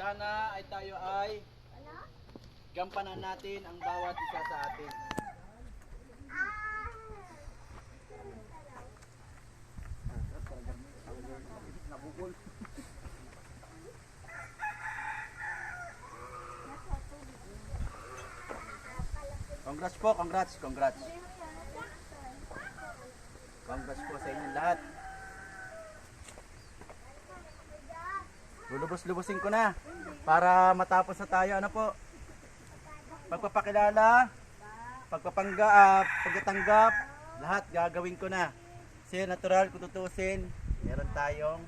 Sana ay tayo ay gampanan natin ang bawat isa sa atin. Congrats po, congrats. Congrats po sa inyong lahat. Lulubos-lubusin ko na para matapos na tayo. Ano po? Pagpapakilala, pagtatanggap, lahat gagawin ko na. Kasi natural, kung tutusin, meron tayong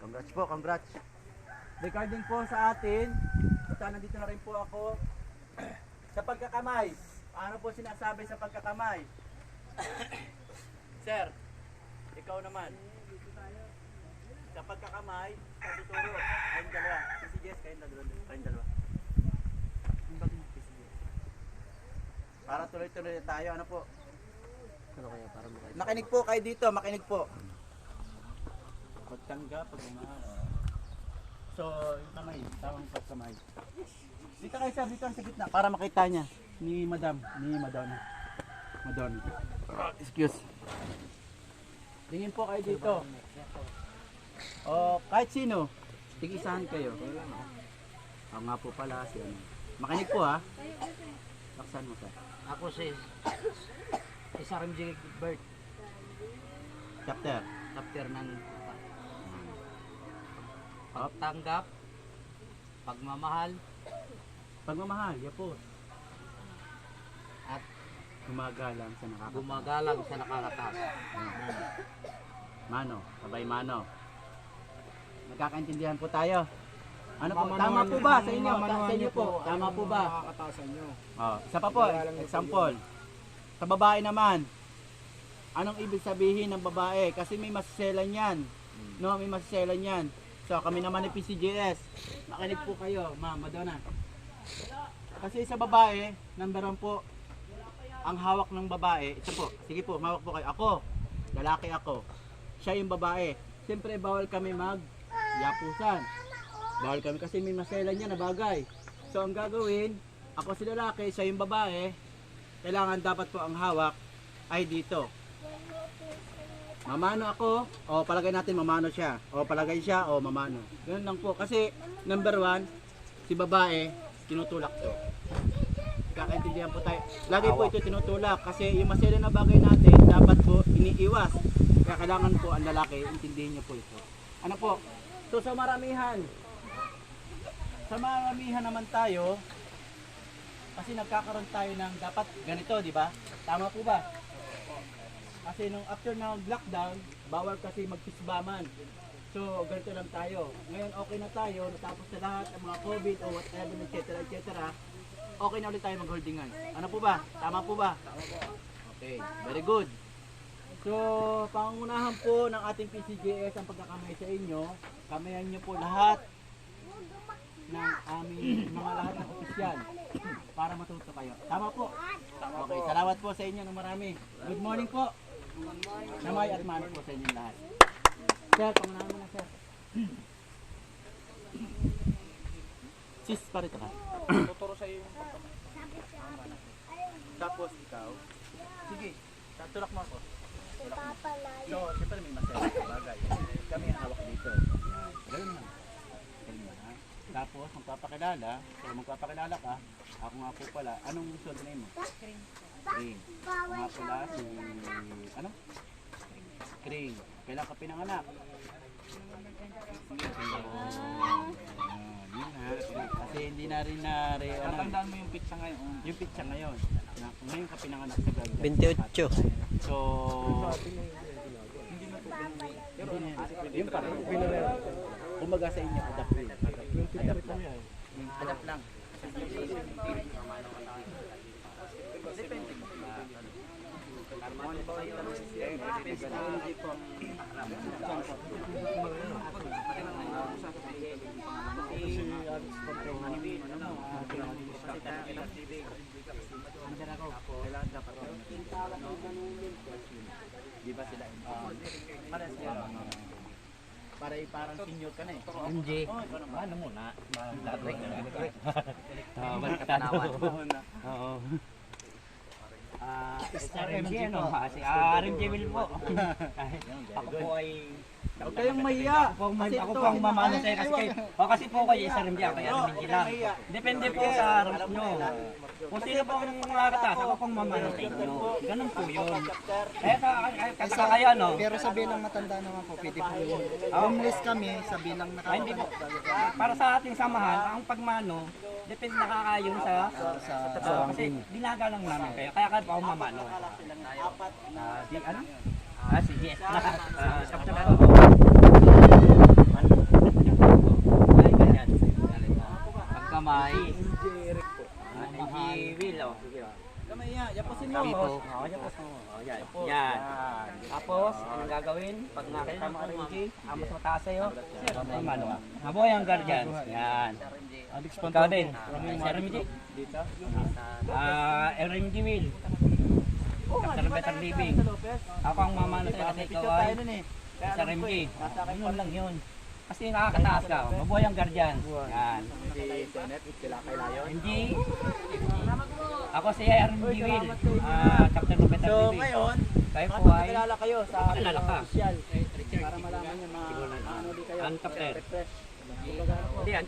congrats po, congrats. Regarding po sa atin, basta nandito na rin po ako sa pagkakamay. Ano po sinasabi sa pagkakamay? Sir, ikaw naman. Sa pagkakamay, sa tuturo, kayong dalawa. Si Jess, kayong dalawa. Para tuloy-tuloy tayo, ano po? Ano kaya para makita? Makinig po kayo dito, makinig po. Pagtanggap, pagmamahal. So, yung kamay, tamang pagkamay. Dito kayo sir, dito sa gitna, para makita niya. Ni Madonna. Excuse. Tingin po kayo dito. O, kahit sino, tigisahan kayo. Ako nga po pala, si ano. Makinig po ha. Laksan mo sir. Ako si SRMJ Bert, Chapter. chapter ng pagtanggap, pagmamahal, Pagmamahal, yapos. at Gumagalang sa nakakatawa. gumagalang sa nakakatas. Mano, sabay mano. Nagkakaintindihan po tayo. Ano po, tama po ba sa inyo? Sa inyo po, tama po ba? Nakakatasan nyo. Oh, isa pa po, example. Sa babae naman, anong ibig sabihin ng babae? Kasi may masiselan yan. No, may masiselan yan. So, kami naman ni PCGS. Makinig po kayo, Ma'am Madonna. Kasi sa babae, number 1 po, ang hawak ng babae, ito po, sige po, mawak po kayo. Ako, lalaki ako. Siya yung babae. Siyempre, bawal kami mag-yapusan. Bawal kami kasi may maselan niya na bagay. So, ang gagawin, ako si lalaki, siya yung babae, kailangan dapat po ang hawak ay dito. Mamano ako, o palagay natin mamano siya. O palagay siya, o mamano. Ganun lang po. Kasi, number 1, si babae, tinutulak to. Kakaintindihan po tayo. Lagi po ito tinutulak kasi yung masela na bagay natin dapat po iniiwas. Kaya kailangan po ang lalaki, intindihin niyo po ito. Ano po? So sa maramihan naman tayo, kasi nagkakaroon tayo ng dapat ganito, di ba? Tama po ba? Kasi nung after ng lockdown, bawal kasi magpisbaman. So ganito lang tayo. Ngayon okay na tayo, natapos na lahat ang mga COVID o whatever, etc. Okay na ulit tayo mag-holdingan. Ano po ba? Tama po ba? Tama po. Okay, very good. So, pangunahan po ng ating PCGS ang pagkakamay sa inyo. Kamayan niyo po lahat ng aming mga lahat ng opisyal para matuto kayo. Tama po? Okay, salamat po sa inyo ng marami. Good morning po. Namay at mano po sa inyong lahat. Sir, pangunahan mo na sir. Sis, parito ka. Tuturo sa iyo yung pagkamay. Tapos ikaw, sige, tatulak mo ako. So, siyempre may masaya sa bagay. Kami ang hawak dito. Ganun na. Ganun na, ha? Tapos, magpapakilala ka, ako nga po pala, anong gusto na mo? Kring. Ako nga pala si, ano? Kring. Kailan ka pinanganak? Kasi hindi na rin Tatandaan mo yung pizza ngayon. yung pizza ngayon. Ngayon ka pinanganak sa Gaga. 28. So, yung pa rin. Kumbaga sa inyo, adapt lang. Adapt lang. Depende po. Harmony po kayo. Hindi po. Di ba sila? Pares nila. para parang senior ka na eh. MJ. Oh, ikaw naman. Ano muna? Balik Katanawan. Oo. RMG ano? Si RMG Will po. Ako po ay Huwag kayong mahiya. ako po ang mamano sa'yo kasi kayo. Kasi po kayo sa RMG ako, RMG lang. Depende po sa rules nyo. Kung sino po ang nakakatas, ako pong mamano sa inyo. Ganun po yun. Kaya kayo ano? Pero sa bilang matanda naman po, pwede po yun. Homeless kami sa bilang Hindi po. Para sa ating samahan, ang pagmano, depende nakakayon sa kasi ginagalang namin kayo. Kaya kayo po ang mamano. Di ano? Sige. Ay, ganyan. Pagkamay. RMG Will, oh. Sige, oh. Kamaya, yapusin mo. Dito. Yan. Yan. Tapos, anong gagawin? Pag nakita mo RMG, amos mataas sa'yo. Mamano ka. Mabuhay ang guardians. Yan. Ikaw din. Si RMG. Dito. RMG Will. Captain Better Living. Ako ang mamano sa'yo kasi ikaw ay sa RMG. Yun lang yun. Kasi nakakataas ka. Mabuhay ang guardians. Yan. Si Janet, sila kay Lion. MG. Ako si RMG Will. Captain Better So Living. ngayon, Kayo po ay makakilala kayo sa Kilala ka. official para malaman yung mga ano di kayo. Ang captain. Refresh. Hindi,